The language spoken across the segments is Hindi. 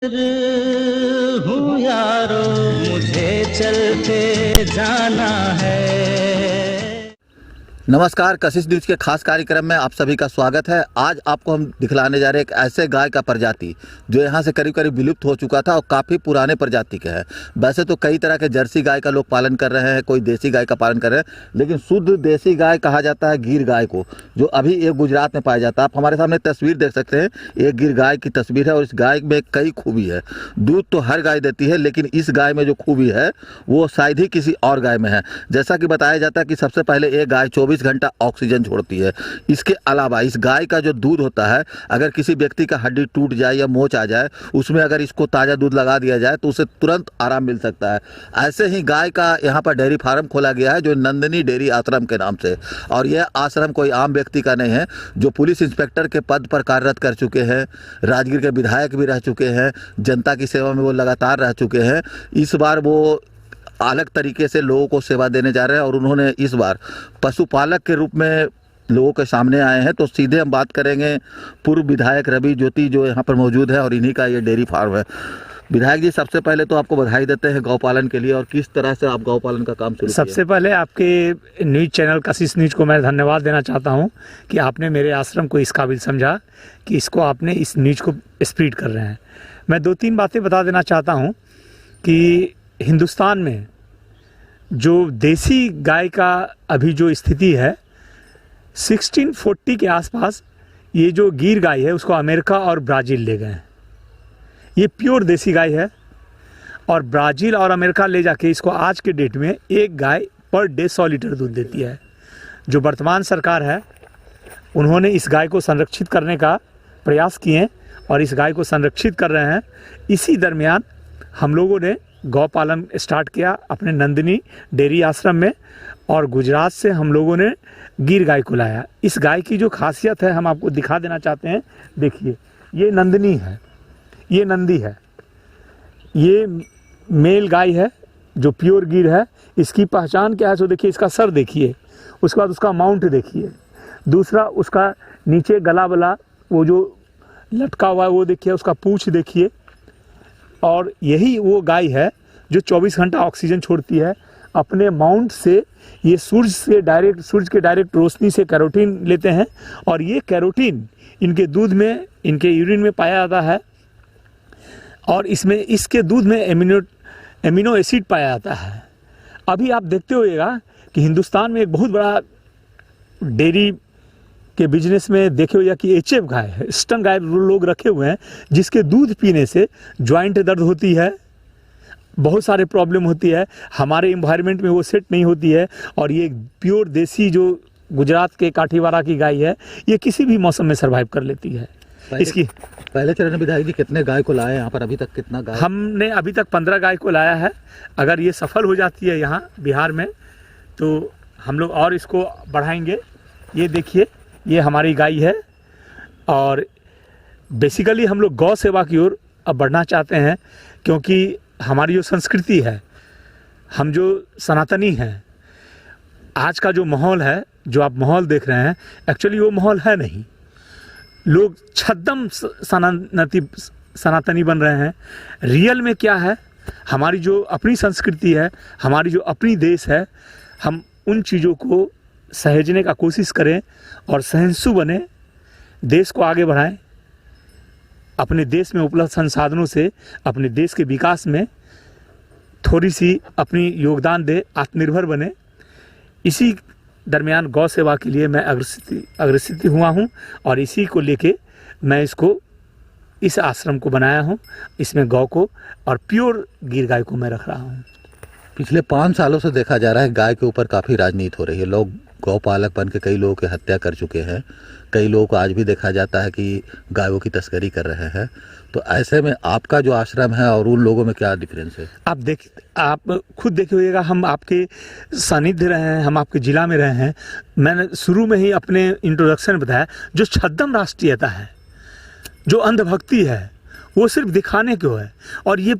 हूँ यारो, मुझे चलते जाना है। नमस्कार, कशिश न्यूज के खास कार्यक्रम में आप सभी का स्वागत है। आज आपको हम दिखलाने जा रहे हैं एक ऐसे गाय का प्रजाति जो यहाँ से करीब करीब विलुप्त हो चुका था और काफ़ी पुराने प्रजाति के है। वैसे तो कई तरह के जर्सी गाय का लोग पालन कर रहे हैं, कोई देसी गाय का पालन कर रहे हैं, लेकिन शुद्ध देसी गाय कहा जाता है गिर गाय को, जो अभी एक गुजरात में पाया जाता है। आप हमारे सामने तस्वीर देख सकते हैं, एक गिर गाय की तस्वीर है और इस गाय में कई खूबी है। दूध तो हर गाय देती है, लेकिन इस गाय में जो खूबी है वो शायद ही किसी और गाय में है। जैसा कि बताया जाता है कि सबसे पहले एक गाय 24 घंटा ऑक्सीजन छोड़ती है। इसके अलावा इस गाय का जो दूध होता है, अगर किसी व्यक्ति का हड्डी टूट जाए या मोच आ जाए, उसमें अगर इसको ताज़ा दूध लगा दिया जाए तो उसे तुरंत आराम मिल सकता है। ऐसे ही गाय का यहाँ पर डेयरी फार्म खोला गया है जो नंदिनी डेयरी आश्रम के नाम से, और यह आश्रम कोई आम व्यक्ति का नहीं है। जो पुलिस इंस्पेक्टर के पद पर कार्यरत कर चुके हैं, राजगीर के विधायक भी रह चुके हैं, जनता की सेवा में वो लगातार रह चुके हैं, इस बार वो अलग तरीके से लोगों को सेवा देने जा रहे हैं और उन्होंने इस बार पशुपालक के रूप में लोगों के सामने आए हैं। तो सीधे हम बात करेंगे पूर्व विधायक रवि ज्योति जो यहाँ पर मौजूद है और इन्हीं का ये डेयरी फार्म है। विधायक जी, सबसे पहले तो आपको बधाई देते हैं गौपालन के लिए, और किस तरह से आप गौपालन का काम शुरू सबसे पहले आपके न्यूज़ चैनल कशिश न्यूज को मैं धन्यवाद देना चाहता हूं कि आपने मेरे आश्रम को इस काबिल समझा कि इसको आपने इस न्यूज को स्प्रेड कर रहे हैं। मैं 2-3 बातें बता देना चाहता हूं कि हिंदुस्तान में जो देसी गाय का अभी जो स्थिति है, 1640 के आसपास ये जो गिर गाय है उसको अमेरिका और ब्राज़ील ले गए हैं। ये प्योर देसी गाय है और ब्राज़ील और अमेरिका ले जाके इसको आज के डेट में एक गाय पर डे 100 लीटर दूध देती है। जो वर्तमान सरकार है उन्होंने इस गाय को संरक्षित करने का प्रयास किए और इस गाय को संरक्षित कर रहे हैं। इसी दरमियान हम लोगों ने गौपालन स्टार्ट किया अपने नंदिनी डेयरी आश्रम में, और गुजरात से हम लोगों ने गिर गाय को लाया। इस गाय की जो खासियत है हम आपको दिखा देना चाहते हैं। देखिए, ये नंदिनी है, ये नंदी है, ये मेल गाय है जो प्योर गिर है। इसकी पहचान क्या है तो देखिए, इसका सर देखिए, उसके बाद उसका माउंट देखिए, दूसरा उसका नीचे गला वाला वो जो लटका हुआ है वो देखिए, उसका पूँछ देखिए। और यही वो गाय है जो 24 घंटा ऑक्सीजन छोड़ती है अपने माउंट से। ये सूरज के डायरेक्ट रोशनी से कैरोटीन लेते हैं और ये कैरोटीन इनके दूध में, इनके यूरिन में पाया जाता है, और इसके दूध में एमिनो एसिड पाया जाता है। अभी आप देखते होइएगा कि हिंदुस्तान में एक बहुत बड़ा डेयरी के बिजनेस में देखे हुए कि एचएफ गाय है, स्टन गाय लोग रखे हुए हैं, जिसके दूध पीने से जॉइंट दर्द होती है, बहुत सारे प्रॉब्लम होती है, हमारे एनवायरनमेंट में वो सेट नहीं होती है। और ये प्योर देसी जो गुजरात के काठीवाड़ा की गाय है, ये किसी भी मौसम में सर्वाइव कर लेती है। इसकी पहले चरण में विधायक जी कितने गाय को लाए यहाँ पर, अभी तक कितना गाय? हमने अभी तक 15 गाय को लाया है। अगर ये सफल हो जाती है यहाँ बिहार में तो हम लोग और इसको बढ़ाएंगे। ये देखिए, ये हमारी गाय है और बेसिकली हम लोग गौ सेवा की ओर अब बढ़ना चाहते हैं, क्योंकि हमारी जो संस्कृति है, हम जो सनातनी हैं, आज का जो माहौल है, जो आप माहौल देख रहे हैं, एक्चुअली वो माहौल है नहीं। लोग छद्म सनातनी बन रहे हैं। रियल में क्या है, हमारी जो अपनी संस्कृति है, हमारी जो अपनी देश है, हम उन चीज़ों को सहेजने का कोशिश करें और सहिष्णु बने, देश को आगे बढ़ाएं, अपने देश में उपलब्ध संसाधनों से अपने देश के विकास में थोड़ी सी अपनी योगदान दे, आत्मनिर्भर बने। इसी दरमियान गौ सेवा के लिए मैं अग्रसित हुआ हूँ और इसी को लेके मैं इस आश्रम को बनाया हूँ। इसमें गौ को और प्योर गिर गाय को मैं रख रहा हूँ। पिछले 5 सालों से देखा जा रहा है गाय के ऊपर काफ़ी राजनीति हो रही है। लोग गौपालक बन के कई लोगों की हत्या कर चुके हैं, कई लोगों को आज भी देखा जाता है कि गायों की तस्करी कर रहे हैं। तो ऐसे में आपका जो आश्रम है और उन लोगों में क्या डिफरेंस है? आप खुद देखे होइएगा, हम आपके सानिध्य रहे हैं, हम आपके ज़िला में रहे हैं। मैंने शुरू में ही अपने इंट्रोडक्शन में बताया, जो छद्म राष्ट्रीयता है, जो अंधभक्ति है, वो सिर्फ दिखाने को है। और ये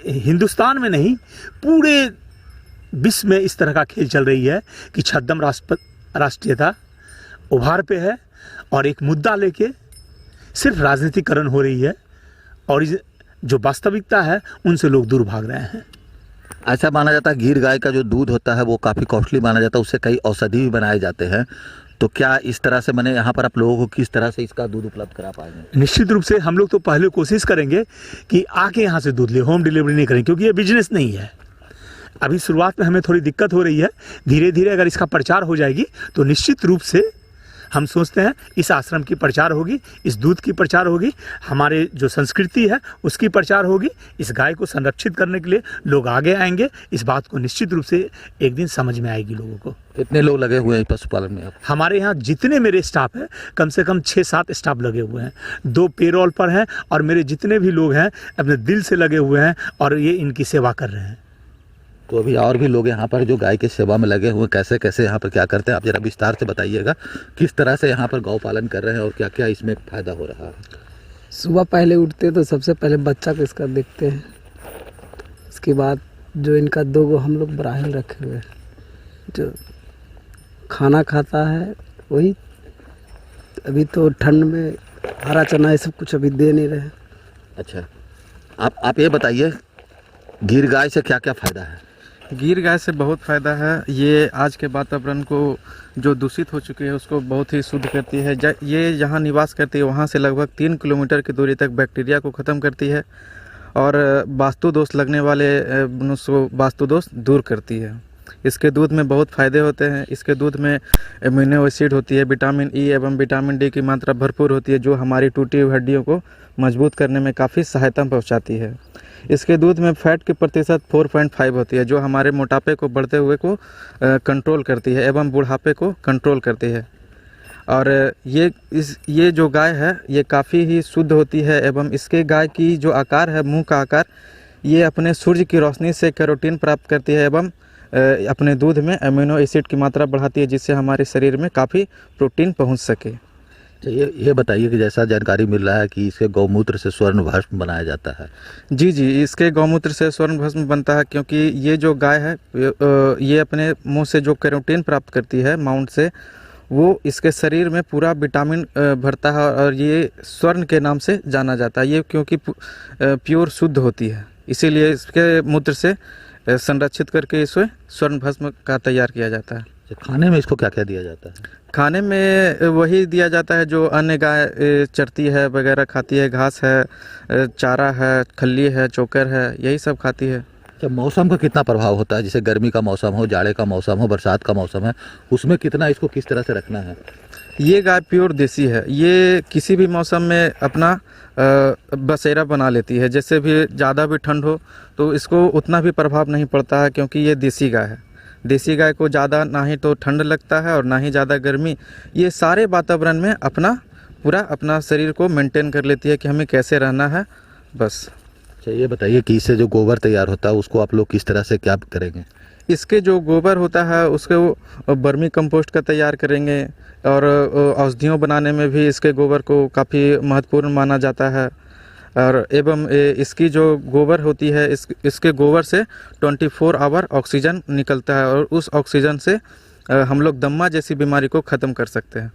हिंदुस्तान में नहीं, पूरे विश्व में इस तरह का खेल चल रही है कि छद्म राष्ट्रीयता उभार पे है और एक मुद्दा लेके सिर्फ राजनीतिकरण हो रही है। और जो वास्तविकता है उनसे लोग दूर भाग रहे हैं। ऐसा माना जाता है गिर गाय का जो दूध होता है वो काफ़ी कॉस्टली माना जाता है, उससे कई औषधि भी बनाए जाते हैं। तो क्या इस तरह से मैंने यहाँ पर आप लोगों को किस तरह से इसका दूध उपलब्ध करा पाएंगे? निश्चित रूप से हम लोग तो पहले कोशिश करेंगे कि आके यहाँ से दूध ले, होम डिलीवरी नहीं करेंगे, क्योंकि ये बिजनेस नहीं है। अभी शुरुआत में हमें थोड़ी दिक्कत हो रही है। धीरे धीरे अगर इसका प्रचार हो जाएगी तो निश्चित रूप से हम सोचते हैं इस आश्रम की प्रचार होगी, इस दूध की प्रचार होगी, हमारे जो संस्कृति है उसकी प्रचार होगी। इस गाय को संरक्षित करने के लिए लोग आगे आएंगे। इस बात को निश्चित रूप से एक दिन समझ में आएगी लोगों को। कितने लोग लगे हुए हैं पशुपालन में? हमारे यहाँ जितने मेरे स्टाफ हैं, कम से कम 6-7 स्टाफ लगे हुए हैं, 2 पेरोल पर हैं, और मेरे जितने भी लोग हैं अपने दिल से लगे हुए हैं और ये इनकी सेवा कर रहे हैं। तो अभी और भी लोग यहाँ पर जो गाय की सेवा में लगे हुए, कैसे कैसे यहाँ पर क्या करते हैं, आप जरा विस्तार से बताइएगा। किस तरह से यहाँ पर गौ पालन कर रहे हैं और क्या क्या इसमें फ़ायदा हो रहा है? सुबह पहले उठते तो सबसे पहले बच्चा को इसका देखते हैं। इसके बाद जो इनका 2 हम लोग बराहिल रखे हुए हैं, जो खाना खाता है वही। अभी तो ठंड में हरा चना ये सब कुछ अभी दे नहीं रहे। अच्छा, आप ये बताइए गिर गाय से क्या क्या फ़ायदा है? गिर गाय से बहुत फ़ायदा है। ये आज के वातावरण को जो दूषित हो चुकी है उसको बहुत ही शुद्ध करती है। ये जहाँ निवास करती है वहाँ से लगभग 3 किलोमीटर की दूरी तक बैक्टीरिया को ख़त्म करती है और वास्तु दोष लगने वाले मनुष्य वास्तु दोष दूर करती है। इसके दूध में बहुत फ़ायदे होते हैं। इसके दूध में एमिनो एसिड होती है, विटामिन ई एवं विटामिन डी की मात्रा भरपूर होती है, जो हमारी टूटी हुई हड्डियों को मजबूत करने में काफ़ी सहायता पहुँचाती है। इसके दूध में फैट की प्रतिशत 4.5 होती है, जो हमारे मोटापे को बढ़ते हुए को कंट्रोल करती है एवं बुढ़ापे को कंट्रोल करती है। और ये जो गाय है ये काफ़ी ही शुद्ध होती है एवं इसके गाय की जो आकार है, मुंह का आकार, ये अपने सूर्य की रोशनी से कैरोटीन प्राप्त करती है एवं अपने दूध में अमीनो एसिड की मात्रा बढ़ाती है, जिससे हमारे शरीर में काफ़ी प्रोटीन पहुंच सके। ये बताइए कि जैसा जानकारी मिल रहा है कि इसके गौमूत्र से स्वर्ण भस्म बनाया जाता है। जी, इसके गौमूत्र से स्वर्ण भस्म बनता है, क्योंकि ये जो गाय है ये अपने मुंह से जो कैरोटीन प्राप्त करती है माउंट से, वो इसके शरीर में पूरा विटामिन भरता है और ये स्वर्ण के नाम से जाना जाता है। ये क्योंकि प्योर शुद्ध होती है, इसीलिए इसके मूत्र से संरक्षित करके इसे स्वर्ण भस्म का तैयार किया जाता है। खाने में इसको क्या क्या दिया जाता है? खाने में वही दिया जाता है जो अन्य गाय चरती है वगैरह खाती है। घास है, चारा है, खल्ली है, चोकर है, यही सब खाती है। अच्छा, मौसम का कितना प्रभाव होता है? जैसे गर्मी का मौसम हो, जाड़े का मौसम हो, बरसात का मौसम है, उसमें कितना इसको किस तरह से रखना है? ये गाय प्योर देसी है। ये किसी भी मौसम में अपना बसेरा बना लेती है। जैसे भी ज़्यादा भी ठंड हो तो इसको उतना भी प्रभाव नहीं पड़ता है, क्योंकि ये देसी गाय है। देसी गाय को ज़्यादा ना ही तो ठंड लगता है और ना ही ज़्यादा गर्मी। ये सारे वातावरण में अपना शरीर को मेंटेन कर लेती है कि हमें कैसे रहना है, बस। अच्छा, ये बताइए कि इससे जो गोबर तैयार होता है उसको आप लोग किस तरह से क्या करेंगे? इसके जो गोबर होता है उसको वर्मी कंपोस्ट का तैयार करेंगे और औषधियों बनाने में भी इसके गोबर को काफ़ी महत्वपूर्ण माना जाता है। और एवं इसकी जो गोबर होती है इसके गोबर से 24 आवर ऑक्सीजन निकलता है और उस ऑक्सीजन से हम लोग दम्मा जैसी बीमारी को ख़त्म कर सकते हैं।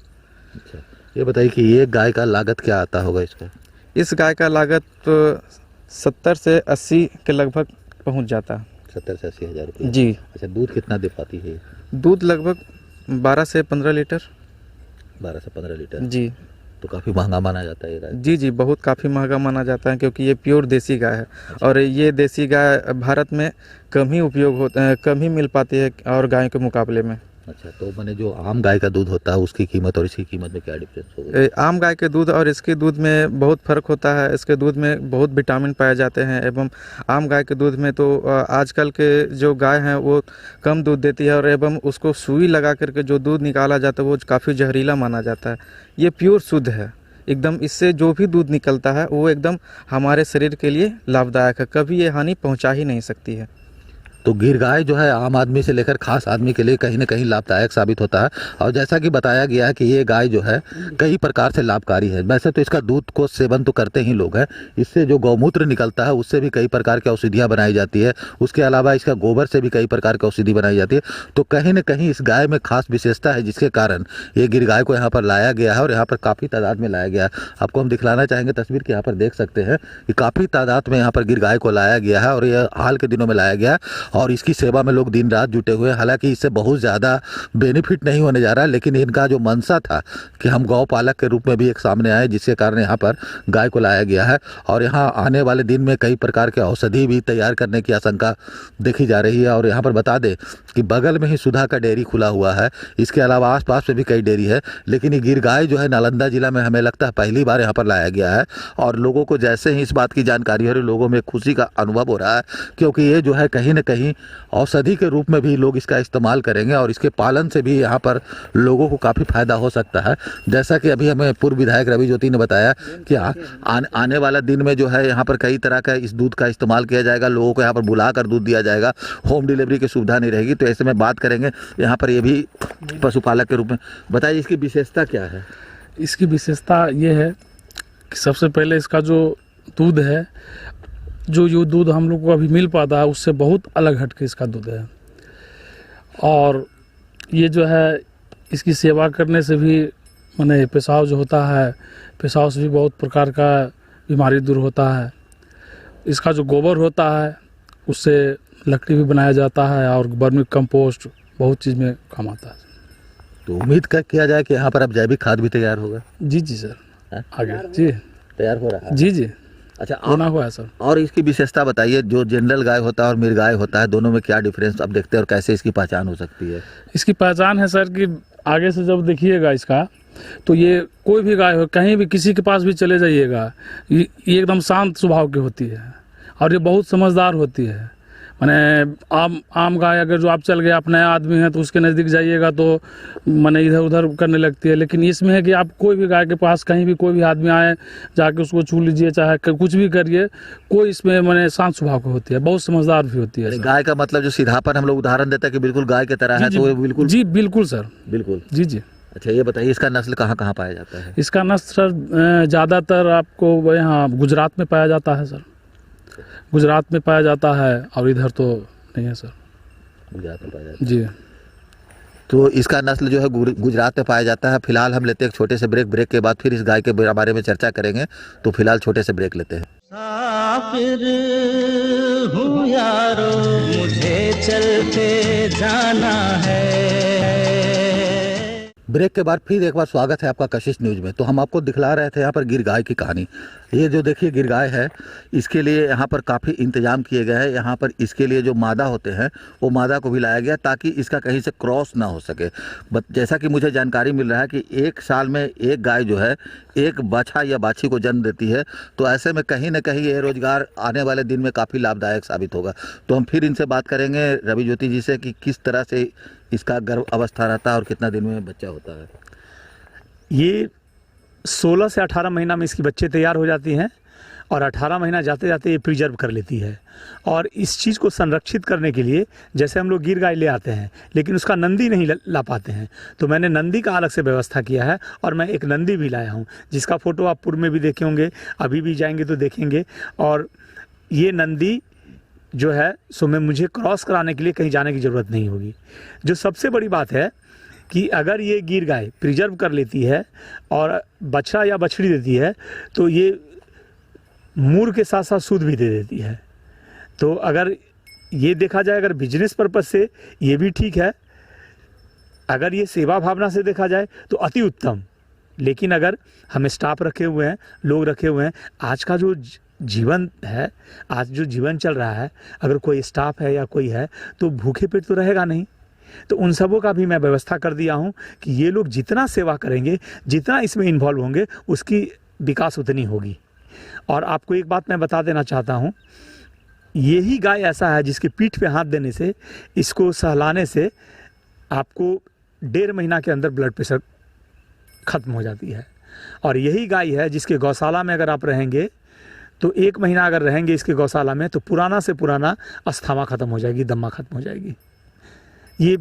अच्छा, ये बताइए कि ये गाय का लागत क्या आता होगा इसका? इस गाय का लागत 70 से 80 के लगभग पहुंच जाता है। 70 से 80 हज़ार रुपये? जी। अच्छा, दूध कितना दे पाती है? दूध लगभग 12 से 15 लीटर। 12 से 15 लीटर? जी। तो काफ़ी महंगा माना जाता है ये गाय? जी, बहुत काफ़ी महंगा माना जाता है, क्योंकि ये प्योर देसी गाय है। और ये देसी गाय भारत में कम ही मिल पाती है और गायों के मुकाबले में। अच्छा, तो मैंने जो आम गाय का दूध होता है उसकी कीमत और इसकी कीमत में क्या डिफरेंस होगा? आम गाय के दूध और इसके दूध में बहुत फ़र्क होता है। इसके दूध में बहुत विटामिन पाए जाते हैं एवं आम गाय के दूध में तो आजकल के जो गाय हैं वो कम दूध देती है और एवं उसको सुई लगा करके जो दूध निकाला जाता है वो काफ़ी जहरीला माना जाता है। ये प्योर शुद्ध है एकदम। इससे जो भी दूध निकलता है वो एकदम हमारे शरीर के लिए लाभदायक है, कभी ये हानि पहुँचा ही नहीं सकती है। तो गिर गाय जो है आम आदमी से लेकर खास आदमी के लिए कहीं ना कहीं लाभदायक साबित होता है। और जैसा कि बताया गया है कि ये गाय जो है कई प्रकार से लाभकारी है। वैसे तो इसका दूध को सेवन तो करते ही लोग हैं, इससे जो गौमूत्र निकलता है उससे भी कई प्रकार की औषधियाँ बनाई जाती है। उसके अलावा इसका गोबर से भी कई प्रकार की औषधि बनाई जाती है। तो कहीं ना कहीं इस गाय में खास विशेषता है, जिसके कारण ये गिर गाय को यहाँ पर लाया गया है और यहाँ पर काफ़ी तादाद में लाया गया है। आपको हम दिखलाना चाहेंगे तस्वीर के, यहाँ पर देख सकते हैं कि काफ़ी तादाद में यहाँ पर गिर गाय को लाया गया है और यह हाल के दिनों में लाया गया और इसकी सेवा में लोग दिन रात जुटे हुए हैं। हालांकि इससे बहुत ज़्यादा बेनिफिट नहीं होने जा रहा, लेकिन इनका जो मंशा था कि हम गौ पालक के रूप में भी एक सामने आए, जिसके कारण यहाँ पर गाय को लाया गया है। और यहाँ आने वाले दिन में कई प्रकार के औषधि भी तैयार करने की आशंका देखी जा रही है। और यहाँ पर बता दें कि बगल में ही सुधा का डेयरी खुला हुआ है, इसके अलावा आसपास में भी कई डेयरी है। लेकिन ये गिर गाय जो है नालंदा जिला में हमें लगता है पहली बार यहाँ पर लाया गया है। और लोगों को जैसे ही इस बात की जानकारी हो रही, लोगों में खुशी का अनुभव हो रहा है, क्योंकि ये जो है कहीं ना कहीं औषधि के रूप में भी लोग इसका इस्तेमाल करेंगे और इसके पालन से भी यहाँ पर लोगों को काफ़ी फायदा हो सकता है। जैसा कि अभी हमें पूर्व विधायक रवि ज्योति ने बताया कि आने वाला दिन में जो है यहाँ पर कई तरह का इस दूध का इस्तेमाल किया जाएगा, लोगों को यहाँ पर बुला कर दूध दिया जाएगा, होम डिलीवरी की सुविधा नहीं रहेगी। तो ऐसे में बात करेंगे यहाँ पर ये भी पशुपालक के रूप में। बताइए इसकी विशेषता क्या है? इसकी विशेषता ये है कि सबसे पहले इसका जो दूध है, जो दूध हम लोग को अभी मिल पाता है उससे बहुत अलग हट के इसका दूध है। और ये जो है इसकी सेवा करने से भी माने पेशाब जो होता है, पेशाब से भी बहुत प्रकार का बीमारी दूर होता है। इसका जो गोबर होता है उससे लकड़ी भी बनाया जाता है और वर्मी कंपोस्ट बहुत चीज़ में काम आता है। तो उम्मीद किया जाए कि यहाँ पर अब जैविक खाद भी तैयार होगा। जी जी सर, आगे जी तैयार हो रहा है। जी जी अच्छा, होना हुआ है सर। और इसकी विशेषता बताइए, जो जनरल गाय होता है और मिर गाय होता है, दोनों में क्या डिफरेंस अब देखते हैं और कैसे इसकी पहचान हो सकती है? इसकी पहचान है सर कि आगे से जब देखिएगा इसका, तो ये कोई भी गाय हो, कहीं भी किसी के पास भी चले जाइएगा, ये एकदम शांत स्वभाव की होती है और ये बहुत समझदार होती है। माने आम गाय अगर जो आप चल गए, आप नया आदमी हैं तो उसके नज़दीक जाइएगा तो माने इधर उधर करने लगती है। लेकिन इसमें है कि आप कोई भी गाय के पास कहीं भी कोई भी आदमी आए, जाके उसको छू लीजिए, चाहे कुछ भी करिए, कोई इसमें माने शांत स्वभाव की होती है, बहुत समझदार भी होती है। गाय का मतलब जो सीधापन हम लोग उदाहरण देते हैं कि बिल्कुल गाय की तरह है, तो वो बिल्कुल जी बिल्कुल सर, बिल्कुल जी जी। अच्छा, ये बताइए इसका नस्ल कहाँ कहाँ पाया जाता है? इसका नस्ल सर ज़्यादातर आपको यहाँ गुजरात में पाया जाता है सर, गुजरात में पाया जाता है और इधर तो नहीं है सर। गुजरात में पाया जाता है जी। तो इसका नस्ल जो है गुजरात में पाया जाता है। फिलहाल हम लेते हैं एक छोटे से ब्रेक के बाद फिर इस गाय के बारे में चर्चा करेंगे। तो फिलहाल छोटे से ब्रेक लेते हैं। मुसाफिर हूँ यारो, मुझे चलते जाना है। ब्रेक के बाद फिर एक बार स्वागत है आपका कशिश न्यूज़ में। तो हम आपको दिखला रहे थे यहाँ पर गिर गाय की कहानी। ये जो देखिए गिर गाय है, इसके लिए यहाँ पर काफ़ी इंतजाम किए गए हैं। यहाँ पर इसके लिए जो मादा होते हैं वो मादा को भी लाया गया ताकि इसका कहीं से क्रॉस ना हो सके। जैसा कि मुझे जानकारी मिल रहा है कि एक साल में एक गाय जो है एक बछा या बाछी को जन्म देती है। तो ऐसे में कहीं ना कहीं ये रोजगार आने वाले दिन में काफ़ी लाभदायक साबित होगा। तो हम फिर इनसे बात करेंगे रवि ज्योति जी से कि किस तरह से इसका गर्भ अवस्था रहता है और कितना दिन में बच्चा होता है। ये 16 से 18 महीना में इसकी बच्चे तैयार हो जाती हैं और 18 महीना जाते जाते ये प्रिजर्व कर लेती है। और इस चीज़ को संरक्षित करने के लिए जैसे हम लोग गिर गाय ले आते हैं लेकिन उसका नंदी नहीं ला पाते हैं, तो मैंने नंदी का अलग से व्यवस्था किया है और मैं एक नंदी भी लाया हूँ, जिसका फ़ोटो आप पूर्व में भी देखे होंगे, अभी भी जाएंगे तो देखेंगे। और ये नंदी जो है सो मैं मुझे क्रॉस कराने के लिए कहीं जाने की ज़रूरत नहीं होगी। जो सबसे बड़ी बात है कि अगर ये गिर गाय प्रिजर्व कर लेती है और बछड़ा या बछड़ी देती है तो ये मूर के साथ साथ सूद भी दे देती है। तो अगर ये देखा जाए, अगर बिजनेस पर्पज़ से ये भी ठीक है, अगर ये सेवा भावना से देखा जाए तो अति उत्तम। लेकिन अगर हमें स्टाफ रखे हुए हैं, लोग रखे हुए हैं, आज का जो जीवन है, आज जो जीवन चल रहा है, अगर कोई स्टाफ है या कोई है तो भूखे पेट तो रहेगा नहीं। तो उन सबों का भी मैं व्यवस्था कर दिया हूँ कि ये लोग जितना सेवा करेंगे, जितना इसमें इन्वॉल्व होंगे, उसकी विकास उतनी होगी। और आपको एक बात मैं बता देना चाहता हूँ, यही गाय ऐसा है जिसके पीठ पे हाथ देने से, इसको सहलाने से आपको 1.5 महीना के अंदर ब्लड प्रेशर ख़त्म हो जाती है। और यही गाय है जिसके गौशाला में अगर आप रहेंगे तो 1 महीना अगर रहेंगे इसके गौशाला में तो पुराना से पुराना अस्थमा खत्म हो जाएगी, दमा खत्म हो जाएगी। ये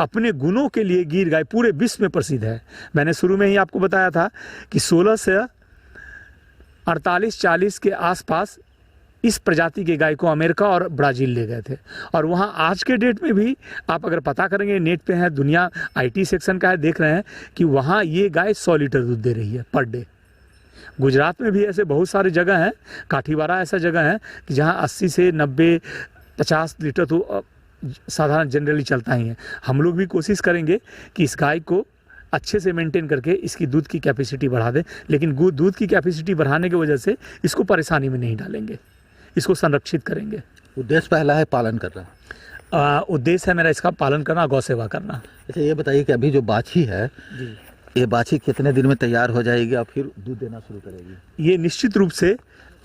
अपने गुणों के लिए गिर गाय पूरे विश्व में प्रसिद्ध है। मैंने शुरू में ही आपको बताया था कि 16 से 48-40 के आसपास इस प्रजाति के गाय को अमेरिका और ब्राज़ील ले गए थे, और वहाँ आज के डेट में भी आप अगर पता करेंगे, नेट पे है, दुनिया IT सेक्शन का है, देख रहे हैं कि वहाँ ये गाय 100 लीटर दूध दे रही है पर डे। गुजरात में भी ऐसे बहुत सारे जगह हैं, काठीवाड़ा ऐसा जगह है कि जहाँ 80 से 90-50 लीटर तो साधारण जनरली चलता ही है। हम लोग भी कोशिश करेंगे कि इस गाय को अच्छे से मेंटेन करके इसकी दूध की कैपेसिटी बढ़ा दें, लेकिन दूध की कैपेसिटी बढ़ाने की वजह से इसको परेशानी में नहीं डालेंगे, इसको संरक्षित करेंगे। उद्देश्य पहला है पालन करना, उद्देश्य है मेरा इसका पालन करना, गौ सेवा करना। अच्छा ये बताइए कि अभी जो बाछी है ये बाछी कितने दिन में तैयार हो जाएगी और फिर दूध देना शुरू करेगी? ये निश्चित रूप से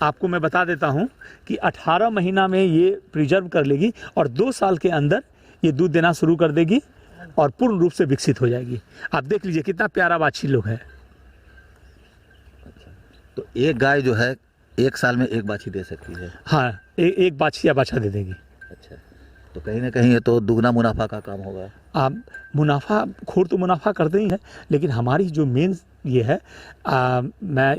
आपको मैं बता देता हूँ कि 18 महीना में ये प्रिजर्व कर लेगी और 2 साल के अंदर ये दूध देना शुरू कर देगी और पूर्ण रूप से विकसित हो जाएगी। आप देख लीजिए कितना प्यारा बाछी लोग है। तो एक गाय जो है 1 साल में 1 बाछी दे सकती है? हाँ, एक बाछी या बाछा दे देगी। अच्छा, तो कहीं ना कहीं ये तो दुगना मुनाफा का काम होगा। आप मुनाफा खोर तो मुनाफा करते ही है, लेकिन हमारी जो मेन ये है, मैं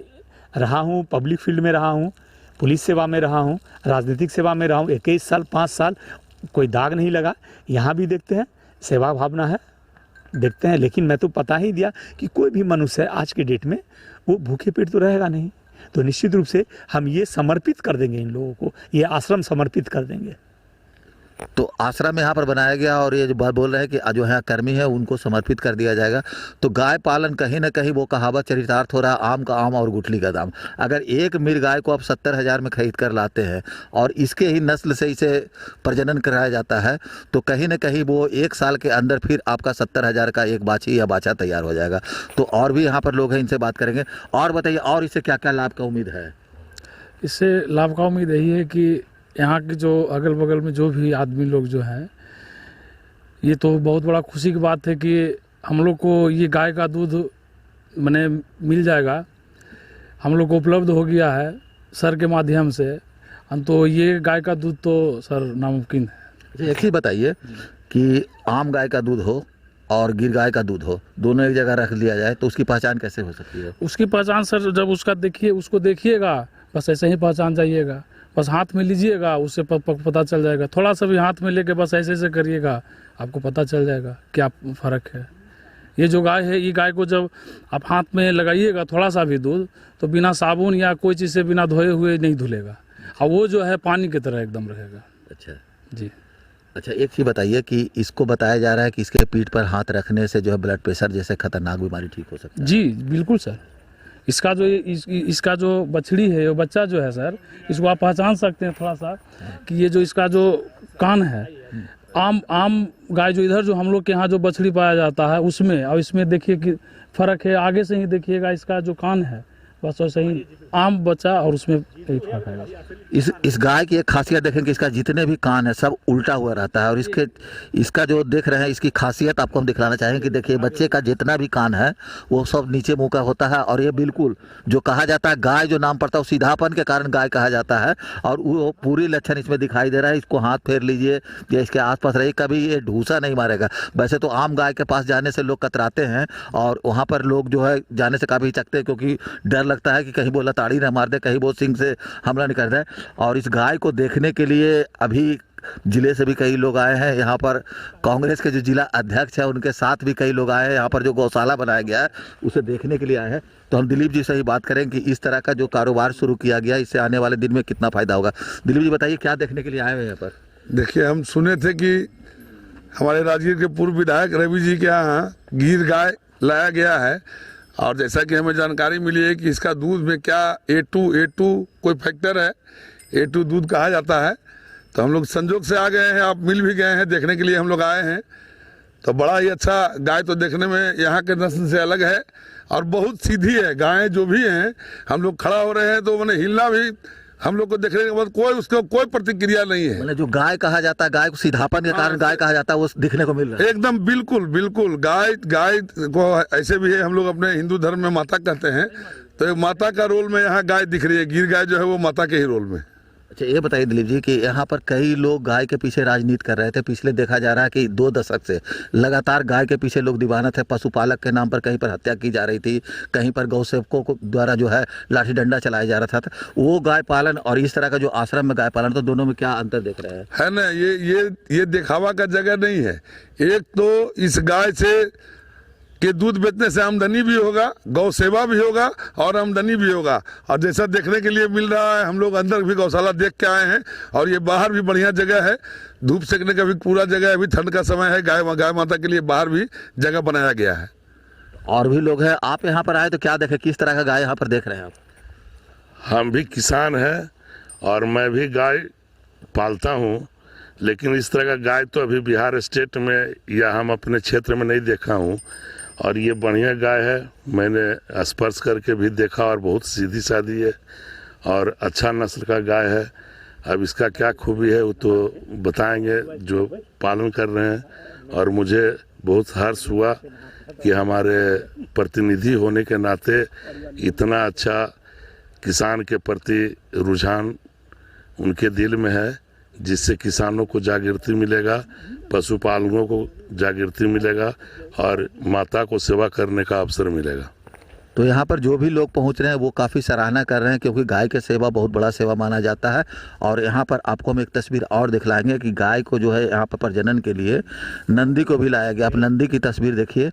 रहा हूँ पब्लिक फील्ड में, रहा हूँ पुलिस सेवा में, रहा हूँ राजनीतिक सेवा में, रहा हूँ 21 साल 5 साल, कोई दाग नहीं लगा। यहाँ भी देखते हैं सेवा भावना है, देखते हैं, लेकिन मैं तो पता ही दिया कि कोई भी मनुष्य है आज के डेट में वो भूखे पेट तो रहेगा नहीं। तो निश्चित रूप से हम ये समर्पित कर देंगे, इन लोगों को ये आश्रम समर्पित कर देंगे। तो आश्रम यहाँ पर बनाया गया और ये जो बात बोल रहे हैं कि जो यहाँ कर्मी है उनको समर्पित कर दिया जाएगा। तो गाय पालन कहीं ना कहीं वो कहावत चरितार्थ हो रहा है, आम का आम और गुठली का दाम। अगर एक मीर गाय को आप 70,000 में खरीद कर लाते हैं और इसके ही नस्ल से इसे प्रजनन कराया जाता है तो कहीं ना कहीं वो 1 साल के अंदर फिर आपका 70,000 का एक बाछी या बाछा तैयार हो जाएगा। तो और भी यहाँ पर लोग हैं, इनसे बात करेंगे। और बताइए, और इससे क्या क्या लाभ का उम्मीद है? इससे लाभ का उम्मीद यही है कि यहाँ के जो अगल बगल में जो भी आदमी लोग जो हैं, ये तो बहुत बड़ा खुशी की बात है कि हम लोग को ये गाय का दूध माने मिल जाएगा, हम लोग को उपलब्ध हो गया है सर के माध्यम से। तो ये गाय का दूध तो सर नामुमकिन है। एक ही बताइए कि आम गाय का दूध हो और गिर गाय का दूध हो, दोनों एक जगह रख लिया जाए तो उसकी पहचान कैसे हो सकती है? उसकी पहचान सर जब उसको देखिएगा बस ऐसे ही पहचान जाइएगा, बस हाथ में लीजिएगा उससे पता चल जाएगा। थोड़ा सा भी हाथ में लेके बस ऐसे ऐसे करिएगा, आपको पता चल जाएगा क्या फ़र्क है। ये जो गाय है, ये गाय को जब आप हाथ में लगाइएगा थोड़ा सा भी दूध, तो बिना साबुन या कोई चीज़ से बिना धोए हुए नहीं धुलेगा, और वो जो है पानी की तरह एकदम रहेगा। अच्छा जी। अच्छा, एक चीज़ बताइए कि इसको बताया जा रहा है कि इसके पीठ पर हाथ रखने से जो है ब्लड प्रेशर जैसे खतरनाक बीमारी ठीक हो सकता है। जी बिल्कुल सर। इसका जो बछड़ी है, वो बच्चा जो है सर, इसको आप पहचान सकते हैं थोड़ा सा कि ये जो इसका जो कान है, आम गाय जो इधर जो हम लोग के यहाँ जो बछड़ी पाया जाता है उसमें और इसमें देखिए कि फ़र्क है। आगे से ही देखिएगा इसका जो कान है बस वैसे ही आम बच्चा और उसमें यही फर्क है। इस गाय की एक खासियत देखें कि इसका जितने भी कान है सब उल्टा हुआ रहता है, और इसका जो देख रहे हैं इसकी खासियत आपको हम दिखलाना चाहेंगे कि देखिए बच्चे का जितना भी कान है वो सब नीचे मुँह का होता है। और ये बिल्कुल जो कहा जाता है गाय जो नाम पड़ता है, सीधापन के कारण गाय कहा जाता है, और वो पूरी लक्षण इसमें दिखाई दे रहा है। इसको हाथ फेर लीजिए या इसके आसपास रहिए, कभी ये ढूंसा नहीं मारेगा। वैसे तो आम गाय के पास जाने से लोग कतराते हैं और वहाँ पर लोग जो है जाने से काफ़ी हिचकते हैं, क्योंकि डर लगता है कि कहीं वो लताड़ी ना मार दे, कहीं वो सिंग से हमला नहीं कर दे। और इस गाय को देखने के लिए अभी जिले से भी कई लोग आए हैं। यहाँ पर कांग्रेस के जो जिला अध्यक्ष है उनके साथ भी कई लोग आए हैं। यहाँ पर जो गौशाला बनाया गया है उसे देखने के लिए आए हैं। तो हम दिलीप जी से ही बात करें कि इस तरह का जो कारोबार शुरू किया गया, इससे आने वाले दिन में कितना फायदा होगा। दिलीप जी बताइए, क्या देखने के लिए आए हैं यहाँ पर? देखिए, हम सुने थे कि हमारे राजगीर के पूर्व विधायक रवि जी के यहाँ गिर गाय लाया गया है, और जैसा कि हमें जानकारी मिली है कि इसका दूध में क्या A2 कोई फैक्टर है, A2 दूध कहा जाता है। तो हम लोग संजोग से आ गए हैं, आप मिल भी गए हैं, देखने के लिए हम लोग आए हैं। तो बड़ा ही अच्छा गाय तो देखने में यहाँ के नस्ल से अलग है और बहुत सीधी है। गायें जो भी हैं, हम लोग खड़ा हो रहे हैं तो मैंने हिलना भी हम लोग को देखने के बाद उसको कोई प्रतिक्रिया नहीं है। मतलब जो गाय कहा जाता है, गाय को सीधापन के कारण गाय कहा जाता है, वो दिखने को मिल रहा है एकदम बिल्कुल। गाय को ऐसे भी है, हम लोग अपने हिंदू धर्म में माता कहते हैं, तो एक माता का रोल में यहाँ गाय दिख रही है, गिर गाय जो है वो माता के ही रोल में। अच्छा ये बताइए दिलीप जी कि यहाँ पर कई लोग गाय के पीछे राजनीति कर रहे थे। पिछले देखा जा रहा है कि 2 दशक से लगातार गाय के पीछे लोग दीवाना थे। पशुपालक के नाम पर कहीं पर हत्या की जा रही थी, कहीं पर गौ सेवकों को द्वारा जो है लाठी डंडा चलाया जा रहा था। वो गाय पालन और इस तरह का जो आश्रम में गाय पालन, तो दोनों में क्या अंतर देख रहे हैं? है ना, ये दिखावा का जगह नहीं है। एक तो इस गाय से के दूध बेचने से आमदनी भी होगा, गौ सेवा भी होगा और आमदनी भी होगा। और जैसा देखने के लिए मिल रहा है, हम लोग अंदर भी गौशाला देख के आए हैं और ये बाहर भी बढ़िया जगह है, धूप सेकने का भी पूरा जगह है। अभी ठंड का समय है, गाय माता के लिए बाहर भी जगह बनाया गया है। और भी लोग हैं। आप यहाँ पर आए तो क्या देखे, किस तरह का गाय यहाँ पर देख रहे हैं आप? हम भी किसान हैं और मैं भी गाय पालता हूँ, लेकिन इस तरह का गाय तो अभी बिहार स्टेट में या हम अपने क्षेत्र में नहीं देखा हूँ। और ये बढ़िया गाय है, मैंने स्पर्श करके भी देखा और बहुत सीधी सादी है और अच्छा नस्ल का गाय है। अब इसका क्या खूबी है वो तो बताएंगे जो पालन कर रहे हैं। और मुझे बहुत हर्ष हुआ कि हमारे प्रतिनिधि होने के नाते इतना अच्छा किसान के प्रति रुझान उनके दिल में है, जिससे किसानों को जागृति मिलेगा, पशुपालकों को जागृति मिलेगा और माता को सेवा करने का अवसर मिलेगा। तो यहाँ पर जो भी लोग पहुँच रहे हैं वो काफ़ी सराहना कर रहे हैं, क्योंकि गाय की सेवा बहुत बड़ा सेवा माना जाता है। और यहाँ पर आपको हम एक तस्वीर और दिखलाएंगे कि गाय को जो है यहाँ पर प्रजनन के लिए नंदी को भी लाया गया। आप नंदी की तस्वीर देखिए,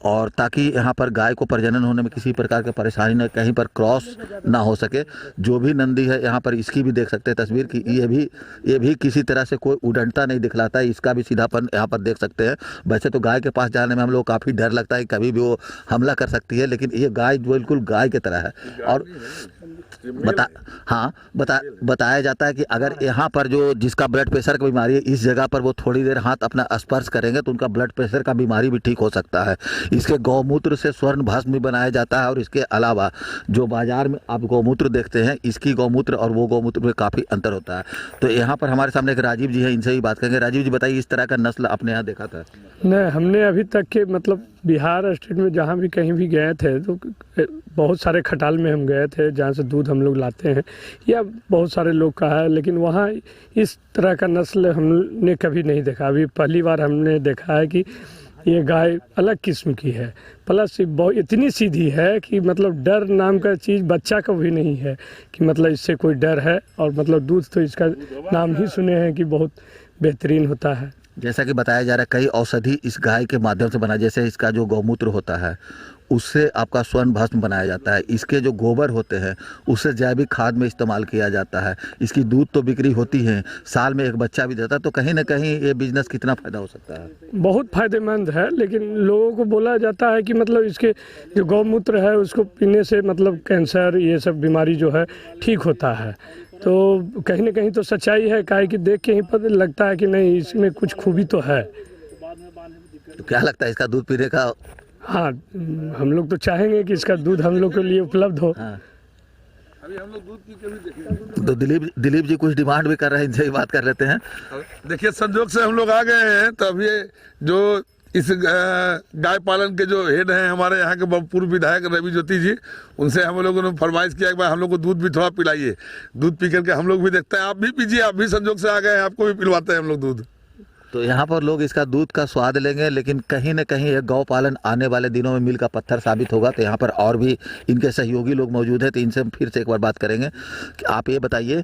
और ताकि यहाँ पर गाय को प्रजनन होने में किसी प्रकार की परेशानी न, कहीं पर क्रॉस ना हो सके। जो भी नंदी है यहाँ पर, इसकी भी देख सकते हैं तस्वीर कि ये भी किसी तरह से कोई उड़नता नहीं दिखलाता है। इसका भी सीधापन यहाँ पर देख सकते हैं। वैसे तो गाय के पास जाने में हम लोग काफ़ी डर लगता है, कभी भी वो हमला कर सकती है, लेकिन ये गाय बिल्कुल गाय की तरह है। और बताया जाता है कि अगर यहाँ पर जो जिसका ब्लड प्रेशर की बीमारी है, इस जगह पर वो थोड़ी देर हाथ अपना स्पर्श करेंगे तो उनका ब्लड प्रेशर का बीमारी भी ठीक हो सकता है। इसके गौमूत्र से स्वर्ण भस्म भी बनाया जाता है। और इसके अलावा जो बाजार में आप गौमूत्र देखते हैं, इसकी गौमूत्र और वो गौमूत्र में काफ़ी अंतर होता है। तो यहाँ पर हमारे सामने एक राजीव जी है, इनसे ही बात करेंगे। राजीव जी बताइए, इस तरह का नस्ल आपने यहाँ देखा था? नहीं, हमने अभी तक के मतलब बिहार स्टेट में जहाँ भी कहीं भी गए थे तो बहुत सारे खटाल में हम गए थे जहाँ से दूध हम लोग लाते हैं, या बहुत सारे लोग का है, लेकिन वहाँ इस तरह का नस्ल हमने कभी नहीं देखा। अभी पहली बार हमने देखा है कि ये गाय अलग किस्म की है, प्लस बहुत इतनी सीधी है कि मतलब डर नाम का चीज़ बच्चा को भी नहीं है कि मतलब इससे कोई डर है। और मतलब दूध तो इसका नाम ही सुने हैं कि बहुत बेहतरीन होता है। जैसा कि बताया जा रहा है, कई औषधि इस गाय के माध्यम से बना, जैसे इसका जो गौमूत्र होता है उससे आपका स्वर्ण भस्म बनाया जाता है। इसके जो गोबर होते हैं उससे जैविक खाद में इस्तेमाल किया जाता है। इसकी दूध तो बिक्री होती है, साल में एक बच्चा भी देता है। तो कहीं ना कहीं ये बिजनेस कितना फ़ायदा हो सकता है? बहुत फ़ायदेमंद है, लेकिन लोगों को बोला जाता है कि मतलब इसके जो गौमूत्र है उसको पीने से मतलब कैंसर ये सब बीमारी जो है ठीक होता है। तो कहीं ना कहीं तो सच्चाई है, काहे कि देख के ही पता लगता है कि नहीं इसमें कुछ खूबी तो है। तो क्या लगता है इसका दूध पीने का? हाँ, हम लोग तो चाहेंगे कि इसका दूध हम लोग के लिए उपलब्ध हो। हाँ। अभी हम लोग दूध पी के भी देखेंगे। तो दिलीप जी कुछ डिमांड भी कर रहे हैं, इनसे ही बात कर लेते हैं। देखिए, संजोग से हम लोग आ गए हैं, तो अभी जो इस गाय पालन के जो हेड हैं हमारे यहाँ के पूर्व विधायक रवि ज्योति जी, उनसे हम लोगों ने फरमाइश किया कि भाई हम लोग को दूध भी थोड़ा पिलाइए। दूध पी करके हम लोग भी देखते हैं, आप भी पीजिए, आप भी संजोग से आ गए हैं, आपको भी पिलवाते हैं हम लोग दूध। तो यहाँ पर लोग इसका दूध का स्वाद लेंगे, लेकिन कहीं ना कहीं ये गौ पालन आने वाले दिनों में मील का पत्थर साबित होगा। तो यहाँ पर और भी इनके सहयोगी लोग मौजूद हैं, तो इनसे हम फिर से एक बार बात करेंगे कि आप ये बताइए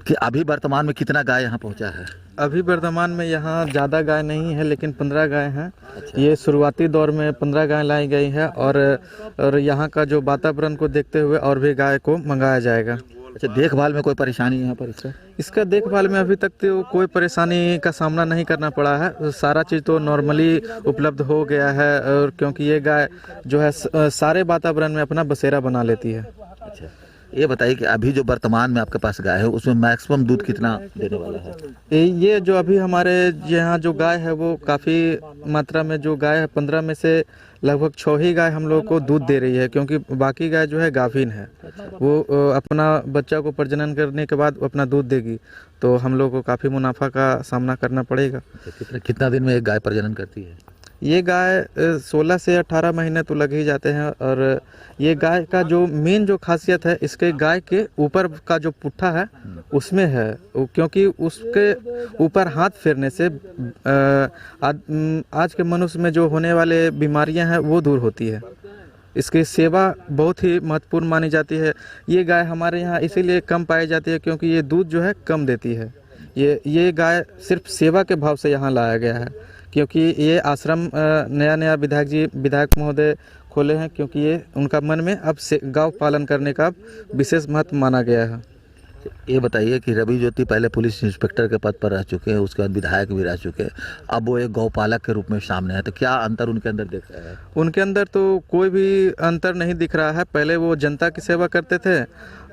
कि अभी वर्तमान में कितना गाय यहाँ पहुँचा है? अभी वर्तमान में यहाँ ज़्यादा गाय नहीं है, लेकिन 15 गाय हैं। ये शुरुआती दौर में 15 गाय लाई गई है और यहाँ का जो वातावरण को देखते हुए और भी गाय को मंगाया जाएगा। अच्छा, देखभाल में कोई परेशानी यहाँ पर? इसका देखभाल में अभी तक तो कोई परेशानी का सामना नहीं करना पड़ा है। सारा चीज़ तो नॉर्मली उपलब्ध हो गया है, और क्योंकि ये गाय जो है सारे वातावरण में अपना बसेरा बना लेती है। अच्छा, ये बताइए कि अभी जो वर्तमान में आपके पास गाय है उसमें मैक्सिमम दूध कितना देने वाला है? ये जो अभी हमारे यहाँ जो गाय है वो काफ़ी मात्रा में जो गाय है, 15 में से लगभग 6 ही गाय हम लोग को दूध दे रही है, क्योंकि बाकी गाय जो है गाभिन है। वो अपना बच्चा को प्रजनन करने के बाद अपना दूध देगी, तो हम लोग को काफ़ी मुनाफा का सामना करना पड़ेगा। कितना दिन में एक गाय प्रजनन करती है? ये गाय 16 से 18 महीने तो लग ही जाते हैं। और ये गाय का जो मेन जो खासियत है, इसके गाय के ऊपर का जो पुट्ठा है उसमें है, क्योंकि उसके ऊपर हाथ फेरने से आज के मनुष्य में जो होने वाले बीमारियां हैं वो दूर होती है। इसकी सेवा बहुत ही महत्वपूर्ण मानी जाती है। ये गाय हमारे यहाँ इसीलिए कम पाई जाती है क्योंकि ये दूध जो है कम देती है। ये गाय सिर्फ सेवा के भाव से यहाँ लाया गया है, क्योंकि ये आश्रम नया विधायक महोदय खोले हैं, क्योंकि ये उनका मन में अब से गौ पालन करने का विशेष महत्व माना गया है। ये बताइए कि रवि ज्योति पहले पुलिस इंस्पेक्टर के पद पर रह चुके हैं, उसके बाद विधायक भी रह चुके हैं, अब वो एक गौपालक के रूप में सामने है, तो क्या अंतर उनके अंदर दिख रहा है? उनके अंदर तो कोई भी अंतर नहीं दिख रहा है। पहले वो जनता की सेवा करते थे,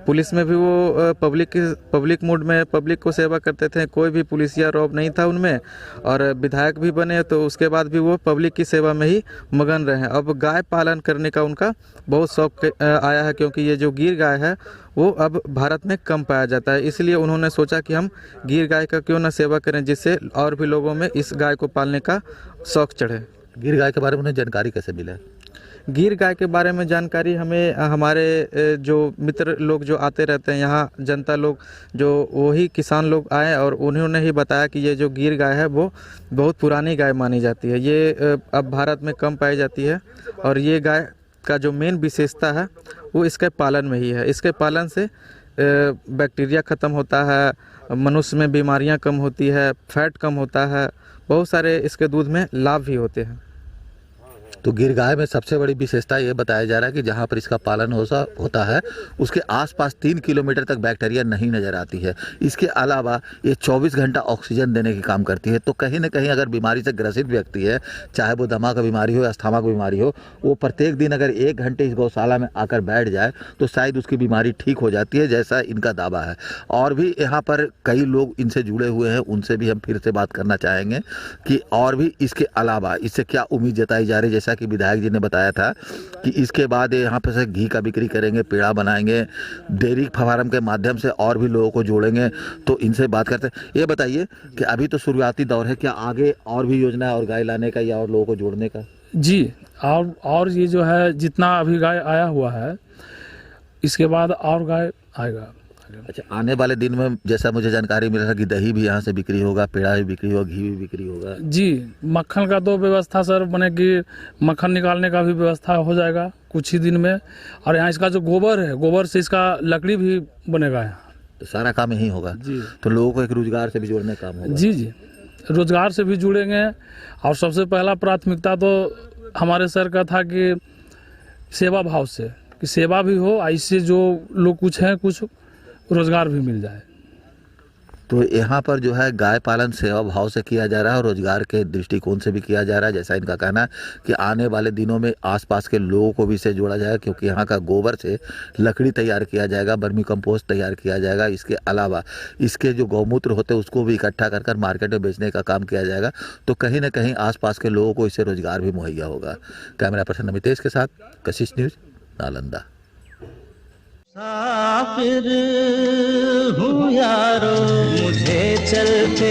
पुलिस में भी वो पब्लिक मोड में पब्लिक को सेवा करते थे, कोई भी पुलिसिया रौब नहीं था उनमें। और विधायक भी बने तो उसके बाद भी वो पब्लिक की सेवा में ही मगन रहे हैं। अब गाय पालन करने का उनका बहुत शौक आया है, क्योंकि ये जो गिर गाय है वो अब भारत में कम पाया जाता है। इसलिए उन्होंने सोचा कि हम गिर गाय का क्यों ना सेवा करें, जिससे और भी लोगों में इस गाय को पालने का शौक चढ़े। गिर गाय के बारे में उन्हें जानकारी कैसे मिला? गिर गाय के बारे में जानकारी हमें हमारे जो मित्र लोग जो आते रहते हैं यहाँ, जनता लोग जो वही किसान लोग आए और उन्होंने ही बताया कि ये जो गिर गाय है वो बहुत पुरानी गाय मानी जाती है। ये अब भारत में कम पाई जाती है और ये गाय का जो मेन विशेषता है वो इसके पालन में ही है। इसके पालन से बैक्टीरिया ख़त्म होता है, मनुष्य में बीमारियां कम होती है, फैट कम होता है, बहुत सारे इसके दूध में लाभ भी होते हैं। तो गिर गाय में सबसे बड़ी विशेषता ये बताया जा रहा है कि जहाँ पर इसका पालन होता है उसके आसपास 3 किलोमीटर तक बैक्टीरिया नहीं नज़र आती है। इसके अलावा ये 24 घंटा ऑक्सीजन देने की काम करती है। तो कहीं ना कहीं अगर बीमारी से ग्रसित व्यक्ति है, चाहे वो दमा का बीमारी हो या अस्थमा की बीमारी हो, वो प्रत्येक दिन अगर 1 घंटे इस गौशाला में आकर बैठ जाए तो शायद उसकी बीमारी ठीक हो जाती है, जैसा इनका दावा है। और भी यहाँ पर कई लोग इनसे जुड़े हुए हैं, उनसे भी हम फिर से बात करना चाहेंगे कि और भी इसके अलावा इससे क्या उम्मीद जताई जा रही है। जैसा कि विधायक जी ने बताया था कि इसके बाद यहाँ पर से घी का बिक्री करेंगे, पेड़ा बनाएंगे, डेयरी फार्म के माध्यम से और भी लोगों को जोड़ेंगे। तो इनसे बात करते हैं। ये बताइए कि अभी तो शुरुआती दौर है, क्या आगे और भी योजना है और गाय लाने का या और लोगों को जोड़ने का? जी, और ये जो है जितना अभी गाय आया हुआ है इसके बाद और गाय आएगा। अच्छा, आने वाले दिन में जैसा मुझे जानकारी मिला था कि दही भी यहाँ से बिक्री होगा, पेड़ा भी बिक्री होगा, घी भी बिक्री होगा। जी, मक्खन का तो व्यवस्था सर बने कि मक्खन निकालने का भी व्यवस्था हो जाएगा कुछ ही दिन में। और यहाँ इसका जो गोबर है, गोबर से इसका लकड़ी भी बनेगा यहाँ। तो सारा काम यही होगा जी। तो लोगों को एक रोजगार से भी जोड़ने का काम होगा। जी, रोजगार से भी जुड़ेंगे। और सबसे पहला प्राथमिकता तो हमारे सर का था कि सेवा भाव से, कि सेवा भी हो, इससे जो लोग कुछ हैं कुछ रोजगार भी मिल जाए। तो यहाँ पर जो है गाय पालन सेवा भाव से किया जा रहा है और रोजगार के दृष्टिकोण से भी किया जा रहा है। जैसा इनका कहना है कि आने वाले दिनों में आसपास के लोगों को भी इससे जोड़ा जाएगा, क्योंकि यहाँ का गोबर से लकड़ी तैयार किया जाएगा, वर्मी कंपोस्ट तैयार किया जाएगा। इसके अलावा इसके जो गौमूत्र होते हैं उसको भी इकट्ठा कर मार्केट में बेचने का काम किया जाएगा। तो कहीं ना कहीं आसपास के लोगों को इससे रोजगार भी मुहैया होगा। कैमरा पर्सन अमितेश के साथ कशिश न्यूज़, नालंदा। मुसाफिर हूँ यारो, मुझे चलते